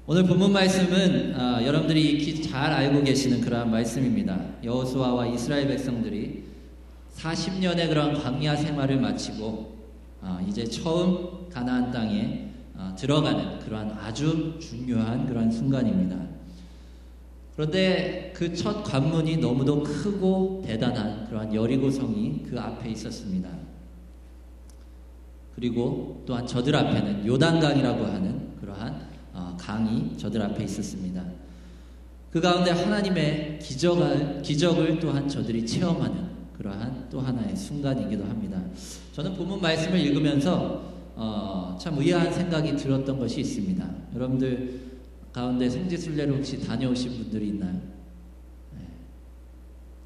오늘 본문 말씀은 여러분들이 익히 잘 알고 계시는 그러한 말씀입니다. 여호수아와 이스라엘 백성들이 40년의 그런 광야 생활을 마치고 이제 처음 가나안 땅에 들어가는 그러한 아주 중요한 그러한 순간입니다. 그런데 그 첫 관문이 너무도 크고 대단한 그러한 여리고성이 그 앞에 있었습니다. 그리고 또한 저들 앞에는 요단강이라고 하는 그러한 강이 저들 앞에 있었습니다. 그 가운데 하나님의 기적을 또한 저들이 체험하는 그러한 또 하나의 순간이기도 합니다. 저는 본문 말씀을 읽으면서 참 의아한 생각이 들었던 것이 있습니다. 여러분들 가운데 성지순례를 혹시 다녀오신 분들이 있나요? 네.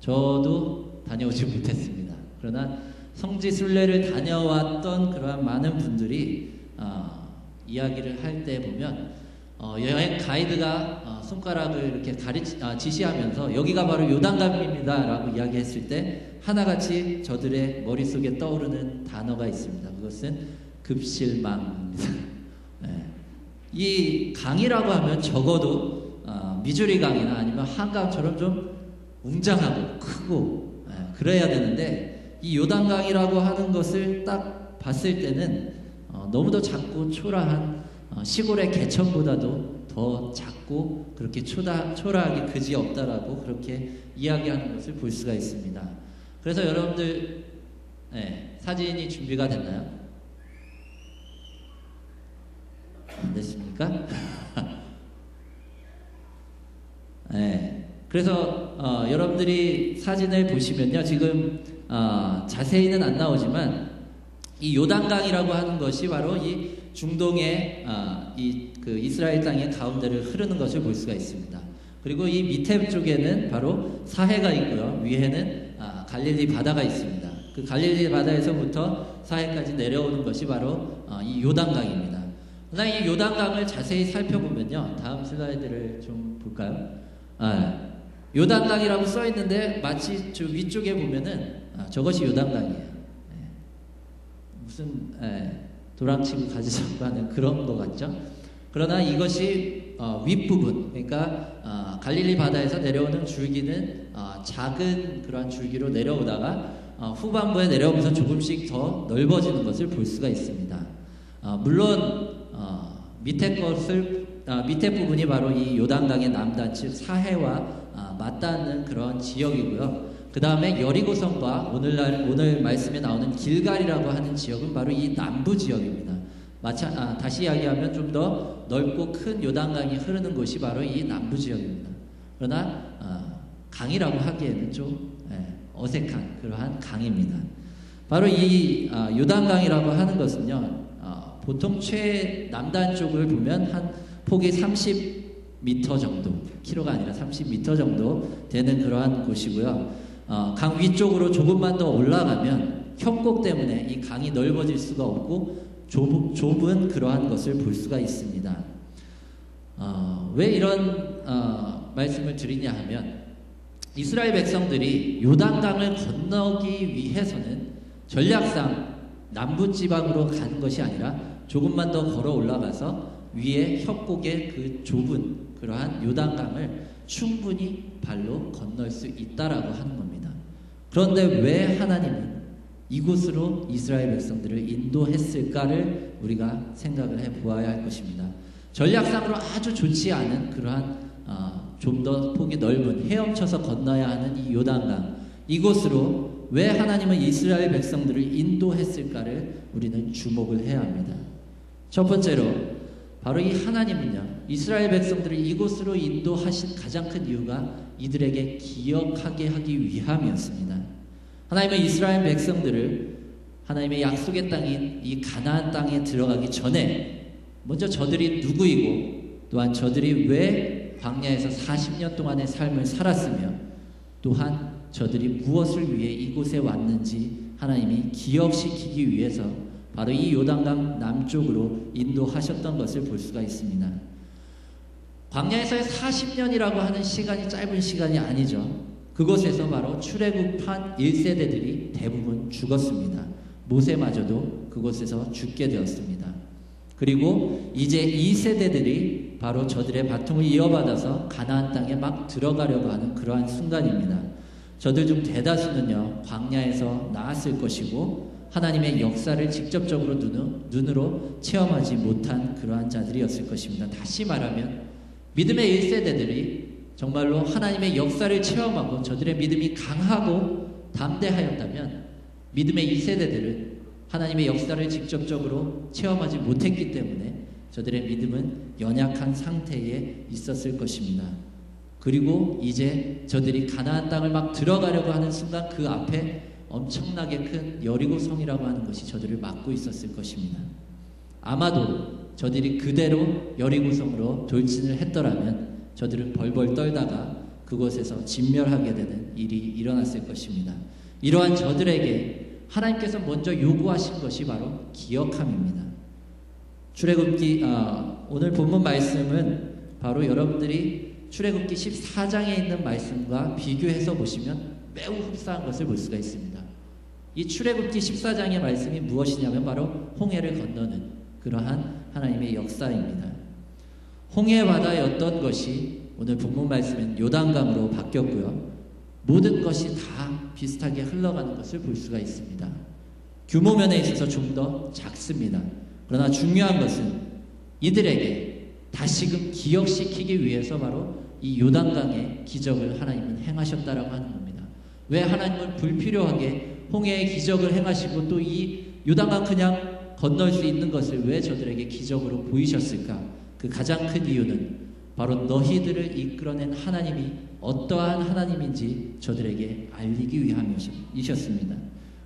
저도 다녀오지 못했습니다. 그러나 성지순례를 다녀왔던 그러한 많은 분들이 이야기를 할 때 보면 여행 가이드가 손가락을 이렇게 지시하면서 여기가 바로 요단강입니다 라고 이야기했을 때 하나같이 저들의 머릿속에 떠오르는 단어가 있습니다. 그것은 급실망입니다. 네. 이 강이라고 하면 적어도 미주리 강이나 아니면 한강처럼 좀 웅장하고 크고 그래야 되는데 이 요단강이라고 하는 것을 딱 봤을 때는 너무도 작고 초라한 시골의 개천보다도 더 작고 그렇게 초라하게 그지없다라고 그렇게 이야기하는 것을 볼 수가 있습니다. 그래서 여러분들 사진이 준비가 됐나요? 안 됐습니까? 그래서 여러분들이 사진을 보시면요, 지금 자세히는 안 나오지만 이 요단강이라고 하는 것이 바로 이 중동의 그 이스라엘 땅의 가운데를 흐르는 것을 볼 수가 있습니다. 그리고 이 밑에 쪽에는 바로 사해가 있고요, 위에는 갈릴리 바다가 있습니다. 그 갈릴리 바다에서부터 사해까지 내려오는 것이 바로 이 요단강입니다. 그러나 이 요단강을 자세히 살펴보면요, 다음 슬라이드를 좀 볼까요? 요단강이라고 써 있는데 마치 저 위쪽에 보면은 저것이 요단강이에요. 무슨 도랑치고 가지 잡고 하는 그런 것 같죠? 그러나 이것이 윗부분, 그러니까 갈릴리 바다에서 내려오는 줄기는 작은 그러한 줄기로 내려오다가 후반부에 내려오면서 조금씩 더 넓어지는 것을 볼 수가 있습니다. 물론 밑에 부분이 바로 이 요단강의 남단 즉 사해와 맞닿는 그런 지역이고요. 그 다음에 여리고성과 오늘 말씀에 나오는 길갈이라고 하는 지역은 바로 이 남부 지역입니다. 다시 이야기하면 좀 더 넓고 큰 요단강이 흐르는 곳이 바로 이 남부 지역입니다. 그러나 강이라고 하기에는 좀 어색한 그러한 강입니다. 바로 이 요단강이라고 하는 것은요, 보통 최남단 쪽을 보면 한 폭이 30m 정도, 키로가 아니라 30m 정도 되는 그러한 곳이고요. 강 위쪽으로 조금만 더 올라가면 협곡 때문에 이 강이 넓어질 수가 없고 좁은 그러한 것을 볼 수가 있습니다. 왜 이런 말씀을 드리냐 하면 이스라엘 백성들이 요단강을 건너기 위해서는 전략상 남부지방으로 가는 것이 아니라 조금만 더 걸어 올라가서 위에 협곡의 그 좁은 그러한 요단강을 충분히 발로 건널 수 있다라고 하는 겁니다. 그런데 왜 하나님은 이곳으로 이스라엘 백성들을 인도했을까를 우리가 생각을 해보아야 할 것입니다. 전략상으로 아주 좋지 않은 그러한 좀 더 폭이 넓은 헤엄쳐서 건너야 하는 이 요단강, 이곳으로 왜 하나님은 이스라엘 백성들을 인도했을까를 우리는 주목을 해야 합니다. 첫 번째로 바로 이 하나님은요, 이스라엘 백성들을 이곳으로 인도하신 가장 큰 이유가 이들에게 기억하게 하기 위함이었습니다. 하나님은 이스라엘 백성들을 하나님의 약속의 땅인 이 가나안 땅에 들어가기 전에 먼저 저들이 누구이고 또한 저들이 왜 광야에서 40년 동안의 삶을 살았으며 또한 저들이 무엇을 위해 이곳에 왔는지 하나님이 기억시키기 위해서 바로 이 요단강 남쪽으로 인도하셨던 것을 볼 수가 있습니다. 광야에서의 40년이라고 하는 시간이 짧은 시간이 아니죠. 그곳에서 바로 출애굽한 1세대들이 대부분 죽었습니다. 모세마저도 그곳에서 죽게 되었습니다. 그리고 이제 2세대들이 바로 저들의 바통을 이어받아서 가나안 땅에 막 들어가려고 하는 그러한 순간입니다. 저들 중 대다수는요, 광야에서 나았을 것이고 하나님의 역사를 직접적으로 눈으로 체험하지 못한 그러한 자들이었을 것입니다. 다시 말하면 믿음의 1세대들이 정말로 하나님의 역사를 체험하고 저들의 믿음이 강하고 담대하였다면 믿음의 2세대들은 하나님의 역사를 직접적으로 체험하지 못했기 때문에 저들의 믿음은 연약한 상태에 있었을 것입니다. 그리고 이제 저들이 가나안 땅을 막 들어가려고 하는 순간 그 앞에 엄청나게 큰 여리고성이라고 하는 것이 저들을 막고 있었을 것입니다. 아마도 저들이 그대로 여리고성으로 돌진을 했더라면 저들은 벌벌 떨다가 그곳에서 진멸하게 되는 일이 일어났을 것입니다. 이러한 저들에게 하나님께서 먼저 요구하신 것이 바로 기억함입니다. 출애굽기 오늘 본문 말씀은 바로 여러분들이 출애굽기 14장에 있는 말씀과 비교해서 보시면 매우 흡사한 것을 볼 수가 있습니다. 이 출애굽기 14장의 말씀이 무엇이냐면 바로 홍해를 건너는 그러한 하나님의 역사입니다. 홍해 바다였던 것이 오늘 본문 말씀은 요단강으로 바뀌었고요. 모든 것이 다 비슷하게 흘러가는 것을 볼 수가 있습니다. 규모 면에 있어서 좀 더 작습니다. 그러나 중요한 것은 이들에게 다시금 기억시키기 위해서 바로 이 요단강의 기적을 하나님은 행하셨다라고 하는 겁니다. 왜 하나님은 불필요하게 홍해의 기적을 행하시고 또 이 요단강 그냥 건널 수 있는 것을 왜 저들에게 기적으로 보이셨을까? 그 가장 큰 이유는 바로 너희들을 이끌어낸 하나님이 어떠한 하나님인지 저들에게 알리기 위함이셨습니다.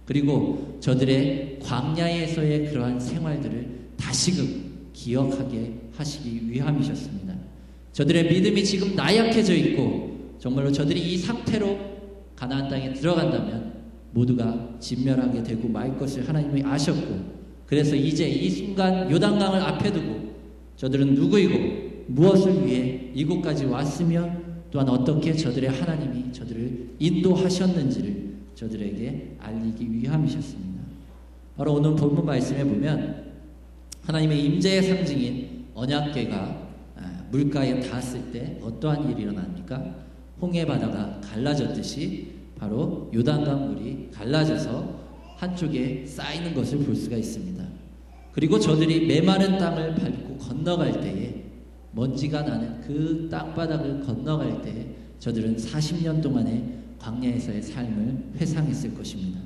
그리고 저들의 광야에서의 그러한 생활들을 다시금 기억하게 하시기 위함이셨습니다. 저들의 믿음이 지금 나약해져 있고 정말로 저들이 이 상태로 가나안 땅에 들어간다면 모두가 진멸하게 되고 말 것을 하나님이 아셨고, 그래서 이제 이 순간 요단강을 앞에 두고 저들은 누구이고 무엇을 위해 이곳까지 왔으며 또한 어떻게 저들의 하나님이 저들을 인도하셨는지를 저들에게 알리기 위함이셨습니다. 바로 오늘 본문 말씀에 보면 하나님의 임재의 상징인 언약궤가 물가에 닿았을 때 어떠한 일이 일어납니까? 홍해 바다가 갈라졌듯이 바로 요단강 물이 갈라져서 한쪽에 쌓이는 것을 볼 수가 있습니다. 그리고 저들이 메마른 땅을 밟고 건너갈 때에 먼지가 나는 그 땅바닥을 건너갈 때에 저들은 40년 동안의 광야에서의 삶을 회상했을 것입니다.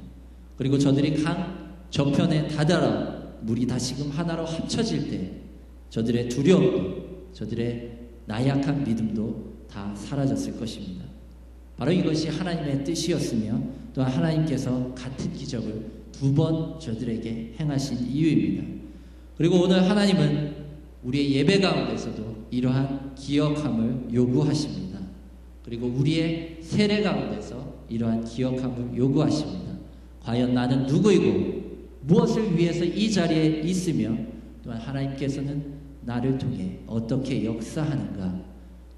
그리고 저들이 강 저편에 다다라 물이 다시금 하나로 합쳐질 때 저들의 두려움도 저들의 나약한 믿음도 다 사라졌을 것입니다. 바로 이것이 하나님의 뜻이었으며 또한 하나님께서 같은 기적을 2번 저들에게 행하신 이유입니다. 그리고 오늘 하나님은 우리의 예배 가운데서도 이러한 기억함을 요구하십니다. 그리고 우리의 세례 가운데서 이러한 기억함을 요구하십니다. 과연 나는 누구이고 무엇을 위해서 이 자리에 있으며 또한 하나님께서는 나를 통해 어떻게 역사하는가,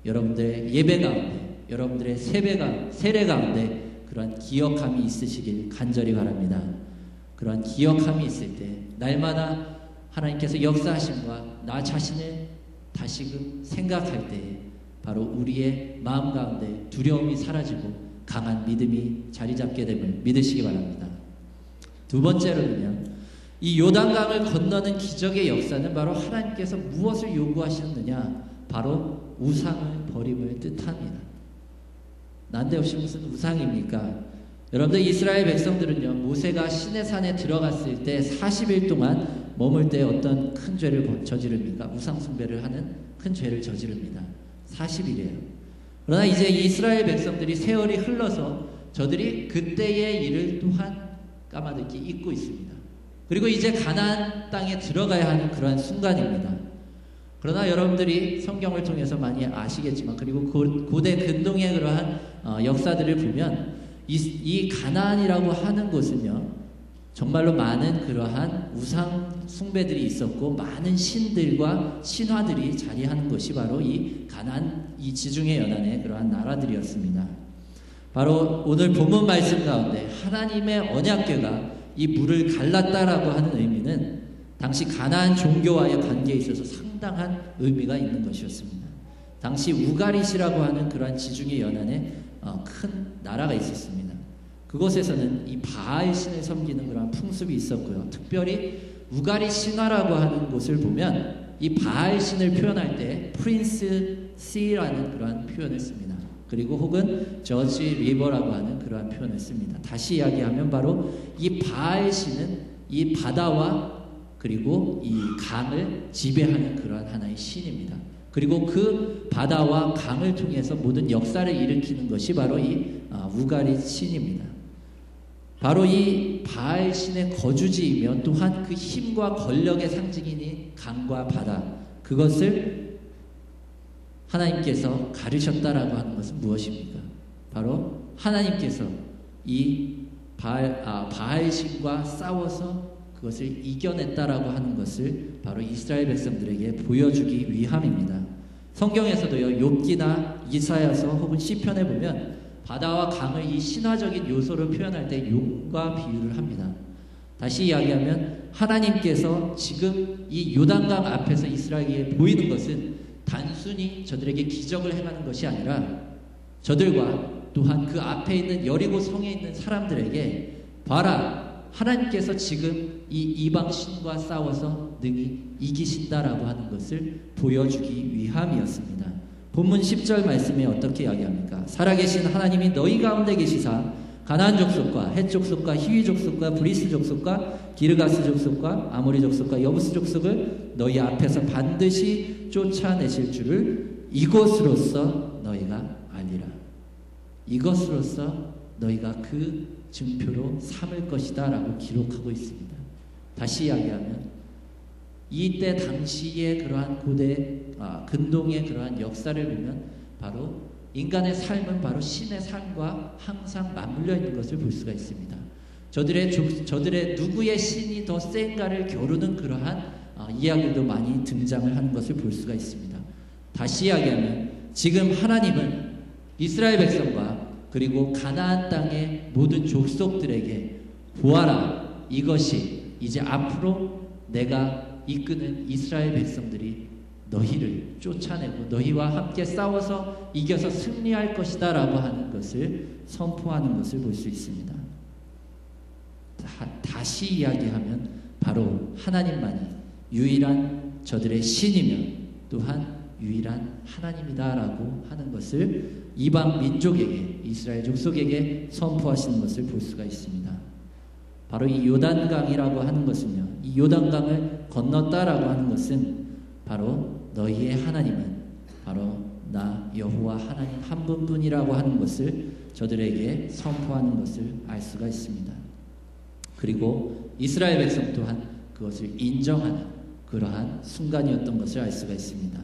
여러분들의 예배 가운데 여러분들의 세례 가운데 그러한 기억함이 있으시길 간절히 바랍니다. 그러한 기억함이 있을 때 날마다 하나님께서 역사하심과 나 자신을 다시금 생각할 때에 바로 우리의 마음 가운데 두려움이 사라지고 강한 믿음이 자리 잡게 됨을 믿으시기 바랍니다. 2번째로는요, 이 요단강을 건너는 기적의 역사는 바로 하나님께서 무엇을 요구하셨느냐, 바로 우상을 버림을 뜻합니다. 난데없이 무슨 우상입니까? 여러분들 이스라엘 백성들은요, 모세가 시내산에 들어갔을 때 40일 동안 머물 때 어떤 큰 죄를 저지릅니까? 우상 숭배를 하는 큰 죄를 저지릅니다. 40일이에요. 그러나 이제 이스라엘 백성들이 세월이 흘러서 저들이 그때의 일을 또한 까마득히 잊고 있습니다. 그리고 이제 가나안 땅에 들어가야 하는 그러한 순간입니다. 그러나 여러분들이 성경을 통해서 많이 아시겠지만, 그리고 고대 근동의 그러한 역사들을 보면 이 가나안이라고 하는 곳은요, 정말로 많은 그러한 우상 숭배들이 있었고 많은 신들과 신화들이 자리하는 것이 바로 이 가나안, 이 지중해 연안의 그러한 나라들이었습니다. 바로 오늘 본문 말씀 가운데 하나님의 언약궤가 이 물을 갈랐다라고 하는 의미는 당시 가나안 종교와의 관계에 있어서 상당히 상당한 의미가 있는 것이었습니다. 당시 우가릿이라고 하는 그러한 지중해 연안에 큰 나라가 있었습니다. 그곳에서는 이 바알 신을 섬기는 그러한 풍습이 있었고요. 특별히 우가릿 신화라고 하는 곳을 보면 이 바알 신을 표현할 때 프린스 C라는 그러한 표현을 씁니다. 그리고 혹은 저지 리버라고 하는 그러한 표현을 씁니다. 다시 이야기하면 바로 이 바알 신은 이 바다와 그리고 이 강을 지배하는 그러한 하나의 신입니다. 그리고 그 바다와 강을 통해서 모든 역사를 일으키는 것이 바로 이 우가릿 신입니다. 바로 이 바알 신의 거주지이며 또한 그 힘과 권력의 상징이니 강과 바다, 그것을 하나님께서 가르셨다라고 하는 것은 무엇입니까? 바로 하나님께서 이 바알 신과 싸워서 그것을 이겨냈다라고 하는 것을 바로 이스라엘 백성들에게 보여주기 위함입니다. 성경에서도요, 욥기나 이사야서 혹은 시편에 보면 바다와 강을 이 신화적인 요소로 표현할 때 용과 비유를 합니다. 다시 이야기하면 하나님께서 지금 이 요단강 앞에서 이스라엘에게 보이는 것은 단순히 저들에게 기적을 행하는 것이 아니라 저들과 또한 그 앞에 있는 여리고 성에 있는 사람들에게 봐라, 하나님께서 지금 이 이방 신과 싸워서 능히 이기신다라고 하는 것을 보여주기 위함이었습니다. 본문 10절 말씀에 어떻게 이야기합니까? 살아계신 하나님이 너희 가운데 계시사 가나안 족속과 헷 족속과 히위 족속과 브리스 족속과 기르가스 족속과 아모리 족속과 여부스 족속을 너희 앞에서 반드시 쫓아내실 줄을 이것으로써 너희가 알리라. 이것으로써 너희가 그 증표로 삼을 것이다 라고 기록하고 있습니다. 다시 이야기하면 이때 당시의 그러한 고대 근동의 그러한 역사를 보면 바로 인간의 삶은 바로 신의 삶과 항상 맞물려 있는 것을 볼 수가 있습니다. 저들의 누구의 신이 더 센가를 겨루는 그러한 이야기도 많이 등장을 하는 것을 볼 수가 있습니다. 다시 이야기하면 지금 하나님은 이스라엘 백성과 그리고 가나안 땅의 모든 족속들에게 보아라, 이것이 이제 앞으로 내가 이끄는 이스라엘 백성들이 너희를 쫓아내고 너희와 함께 싸워서 이겨서 승리할 것이다 라고 하는 것을 선포하는 것을 볼 수 있습니다. 다시 이야기하면 바로 하나님만이 유일한 저들의 신이며 또한 유일한 하나님이다 라고 하는 것을 이방 민족에게, 이스라엘 족속에게 선포하시는 것을 볼 수가 있습니다. 바로 이 요단강이라고 하는 것은요, 이 요단강을 건넜다라고 하는 것은 바로 너희의 하나님은 바로 나 여호와 하나님 한 분뿐이라고 하는 것을 저들에게 선포하는 것을 알 수가 있습니다. 그리고 이스라엘 백성 또한 그것을 인정하는 그러한 순간이었던 것을 알 수가 있습니다.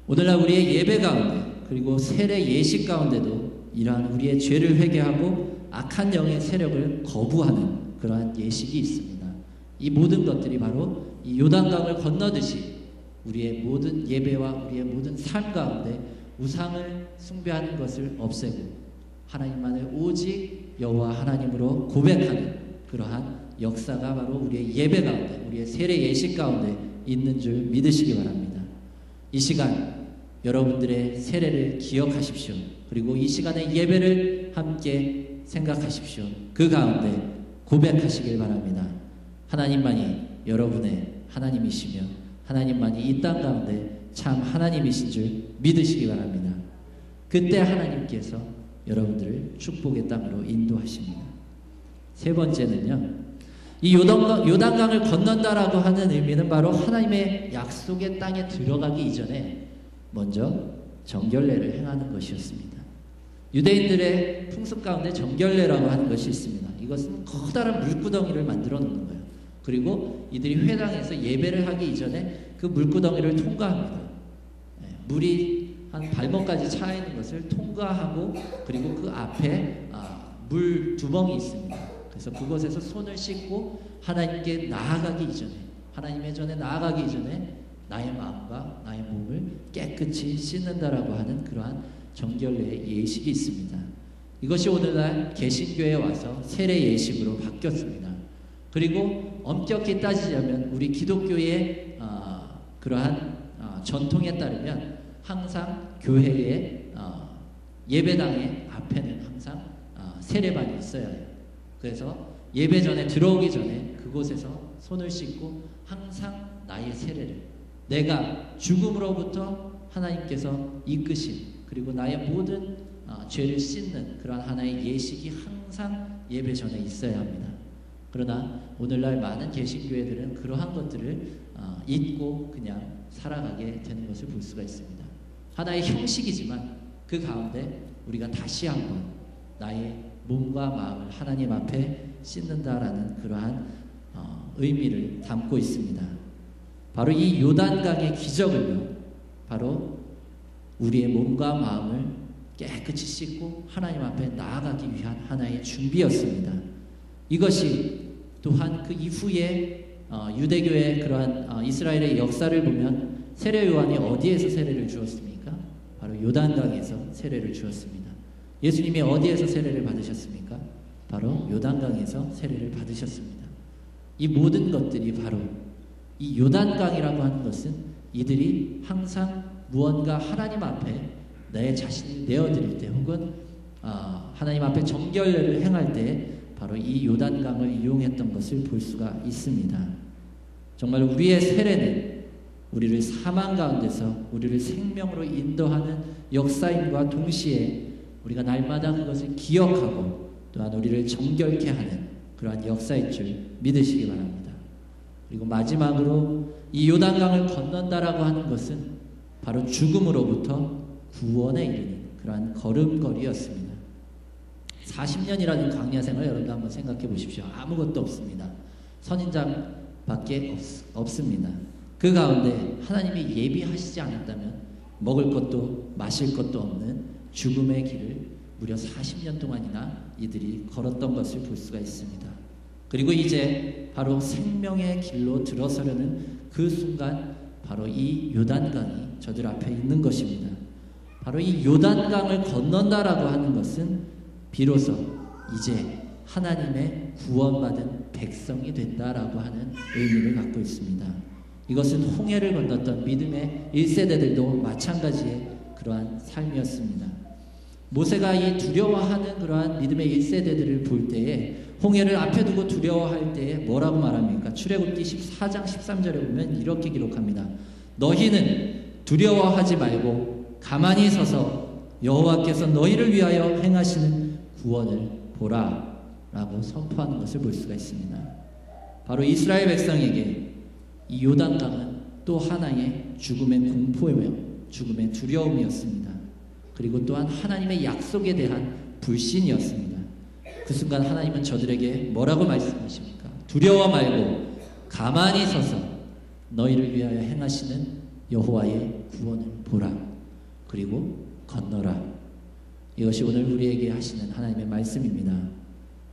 오늘날 우리의 예배 가운데 그리고 세례 예식 가운데도 이러한 우리의 죄를 회개하고 악한 영의 세력을 거부하는 그러한 예식이 있습니다. 이 모든 것들이 바로 이 요단강을 건너듯이 우리의 모든 예배와 우리의 모든 삶 가운데 우상을 숭배하는 것을 없애고 하나님만을 오직 여호와 하나님으로 고백하는 그러한 역사가 바로 우리의 예배 가운데, 우리의 세례 예식 가운데 있는 줄 믿으시기 바랍니다. 이 시간 여러분들의 세례를 기억하십시오. 그리고 이 시간의 예배를 함께 생각하십시오. 그 가운데 고백하시길 바랍니다. 하나님만이 여러분의 하나님이시며 하나님만이 이 땅 가운데 참 하나님이신 줄 믿으시기 바랍니다. 그때 하나님께서 여러분들을 축복의 땅으로 인도하십니다. 세 번째는요, 이 요단강을 건넌다라고 하는 의미는 바로 하나님의 약속의 땅에 들어가기 이전에 먼저 정결례를 행하는 것이었습니다. 유대인들의 풍습 가운데 정결례라고 하는 것이 있습니다. 이것은 커다란 물구덩이를 만들어 놓는 거예요. 그리고 이들이 회당에서 예배를 하기 이전에 그 물구덩이를 통과합니다. 물이 한 발목까지 차 있는 것을 통과하고 그리고 그 앞에 물 두멍이 있습니다. 그래서 그곳에서 손을 씻고 하나님께 나아가기 이전에, 하나님의 전에 나아가기 이전에 나의 마음과 나의 몸을 깨끗이 씻는다라고 하는 그러한 정결례의 예식이 있습니다. 이것이 오늘날 개신교에 와서 세례 예식으로 바뀌었습니다. 그리고 엄격히 따지자면 우리 기독교의 그러한 전통에 따르면 항상 교회의 예배당의 앞에는 항상 세례반이 있어야 해요. 그래서 예배 전에 들어오기 전에 그곳에서 손을 씻고 항상 나의 세례를, 내가 죽음으로부터 하나님께서 이끄신, 그리고 나의 모든 죄를 씻는 그런 하나의 예식이 항상 예배 전에 있어야 합니다. 그러나 오늘날 많은 개신교회들은 그러한 것들을 잊고 그냥 살아가게 되는 것을 볼 수가 있습니다. 하나의 형식이지만 그 가운데 우리가 다시 한번 나의 몸과 마음을 하나님 앞에 씻는다라는 그러한 의미를 담고 있습니다. 바로 이 요단강의 기적을요, 바로 우리의 몸과 마음을 깨끗이 씻고 하나님 앞에 나아가기 위한 하나의 준비였습니다. 이것이 또한 그 이후에 유대교의 그러한 이스라엘의 역사를 보면 세례 요한이 어디에서 세례를 주었습니까? 바로 요단강에서 세례를 주었습니다. 예수님이 어디에서 세례를 받으셨습니까? 바로 요단강에서 세례를 받으셨습니다. 이 모든 것들이 바로 이 요단강이라고 하는 것은 이들이 항상 무언가 하나님 앞에 내 자신을 내어드릴 때, 혹은 하나님 앞에 정결례를 행할 때 바로 이 요단강을 이용했던 것을 볼 수가 있습니다. 정말 우리의 세례는 우리를 사망 가운데서 우리를 생명으로 인도하는 역사임과 동시에 우리가 날마다 그것을 기억하고 또한 우리를 정결케 하는 그러한 역사일 줄 믿으시기 바랍니다. 그리고 마지막으로 이 요단강을 건넌다라고 하는 것은 바로 죽음으로부터 구원에 이르는 그러한 걸음걸이였습니다. 40년이라는 광야 생활 여러분도 한번 생각해 보십시오. 아무것도 없습니다. 선인장밖에 없습니다. 그 가운데 하나님이 예비하시지 않았다면 먹을 것도 마실 것도 없는 죽음의 길을 무려 40년 동안이나 이들이 걸었던 것을 볼 수가 있습니다. 그리고 이제 바로 생명의 길로 들어서려는 그 순간 바로 이 요단강이 저들 앞에 있는 것입니다. 바로 이 요단강을 건넌다라고 하는 것은 비로소 이제 하나님의 구원받은 백성이 된다라고 하는 의미를 갖고 있습니다. 이것은 홍해를 건넜던 믿음의 1세대들도 마찬가지의 그러한 삶이었습니다. 모세가 이 두려워하는 그러한 믿음의 1세대들을 볼 때에, 홍해를 앞에 두고 두려워할 때에 뭐라고 말합니까? 출애굽기 14장 13절에 보면 이렇게 기록합니다. 너희는 두려워하지 말고 가만히 서서 여호와께서 너희를 위하여 행하시는 구원을 보라 라고 선포하는 것을 볼 수가 있습니다. 바로 이스라엘 백성에게 이 요단강은 또 하나의 죽음의 공포이며 죽음의 두려움이었습니다. 그리고 또한 하나님의 약속에 대한 불신이었습니다. 그 순간 하나님은 저들에게 뭐라고 말씀하십니까? 두려워 말고 가만히 서서 너희를 위하여 행하시는 여호와의 구원을 보라. 그리고 건너라. 이것이 오늘 우리에게 하시는 하나님의 말씀입니다.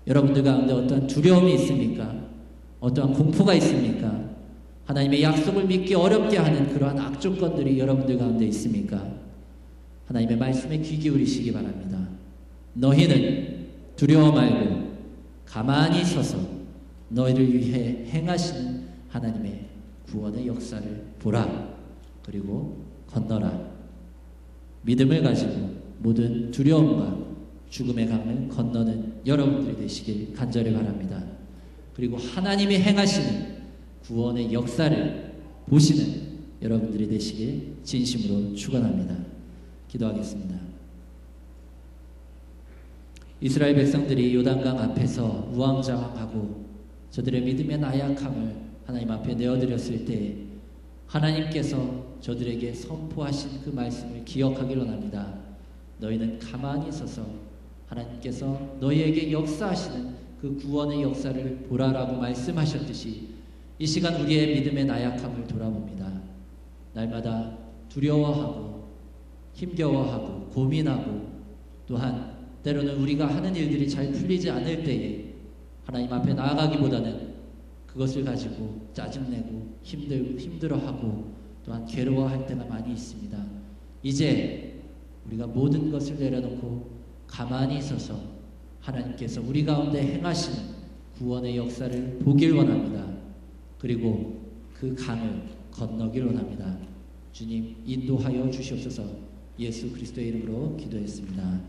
여러분들 가운데 어떠한 두려움이 있습니까? 어떠한 공포가 있습니까? 하나님의 약속을 믿기 어렵게 하는 그러한 악조건들이 여러분들 가운데 있습니까? 하나님의 말씀에 귀 기울이시기 바랍니다. 너희는 두려워 말고 가만히 서서 너희를 위해 행하시는 하나님의 구원의 역사를 보라. 그리고 건너라. 믿음을 가지고 모든 두려움과 죽음의 강을 건너는 여러분들이 되시길 간절히 바랍니다. 그리고 하나님이 행하시는 구원의 역사를 보시는 여러분들이 되시길 진심으로 축원합니다. 기도하겠습니다. 이스라엘 백성들이 요단강 앞에서 우왕좌왕하고 저들의 믿음의 나약함을 하나님 앞에 내어드렸을 때 하나님께서 저들에게 선포하신 그 말씀을 기억하길 원합니다. 너희는 가만히 서서 하나님께서 너희에게 역사하시는 그 구원의 역사를 보라라고 말씀하셨듯이 이 시간 우리의 믿음의 나약함을 돌아봅니다. 날마다 두려워하고 힘겨워하고 고민하고 또한 때로는 우리가 하는 일들이 잘 풀리지 않을 때에 하나님 앞에 나아가기보다는 그것을 가지고 짜증내고 힘들어하고 또한 괴로워할 때가 많이 있습니다. 이제 우리가 모든 것을 내려놓고 가만히 서서 하나님께서 우리 가운데 행하시는 구원의 역사를 보길 원합니다. 그리고 그 강을 건너길 원합니다. 주님 인도하여 주시옵소서. 예수 그리스도의 이름으로 기도했습니다.